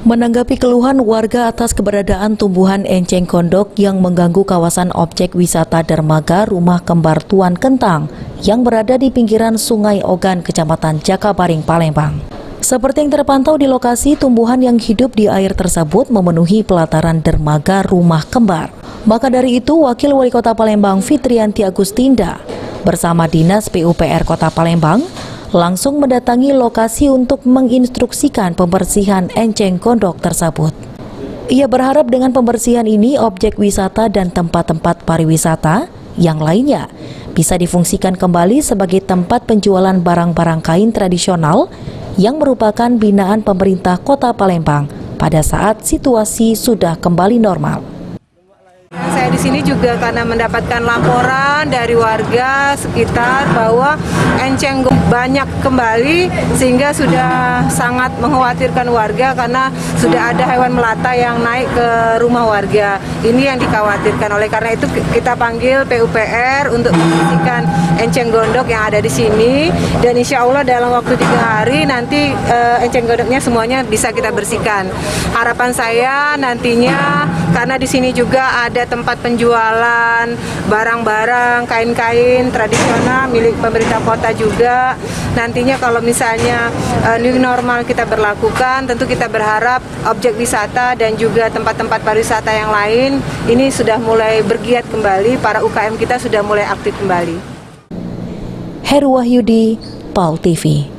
Menanggapi keluhan warga atas keberadaan tumbuhan enceng gondok yang mengganggu kawasan objek wisata dermaga Rumah Kembar Tuan Kentang yang berada di pinggiran Sungai Ogan, Kecamatan Jakabaring, Palembang. Seperti yang terpantau di lokasi, tumbuhan yang hidup di air tersebut memenuhi pelataran dermaga Rumah Kembar. Maka dari itu, Wakil Wali Kota Palembang Fitrianti Agustinda bersama Dinas PUPR Kota Palembang langsung mendatangi lokasi untuk menginstruksikan pembersihan enceng gondok tersebut. Ia berharap dengan pembersihan ini objek wisata dan tempat-tempat pariwisata yang lainnya bisa difungsikan kembali sebagai tempat penjualan barang-barang kain tradisional yang merupakan binaan pemerintah Kota Palembang pada saat situasi sudah kembali normal. Saya di sini juga karena mendapatkan laporan dari warga sekitar bahwa enceng banyak kembali sehingga sudah sangat mengkhawatirkan warga karena sudah ada hewan melata yang naik ke rumah warga. Ini yang dikhawatirkan, oleh karena itu kita panggil PUPR untuk membersihkan enceng gondok yang ada di sini, dan insya Allah dalam waktu 3 hari nanti enceng gondoknya semuanya bisa kita bersihkan. Harapan saya nantinya, karena di sini juga ada tempat penjualan barang-barang kain-kain tradisional milik pemerintah kota juga. Nantinya kalau misalnya new normal kita berlakukan, tentu kita berharap objek wisata dan juga tempat-tempat pariwisata yang lain ini sudah mulai bergiat kembali, para UKM kita sudah mulai aktif kembali. Heru Wahyudi, PAL TV.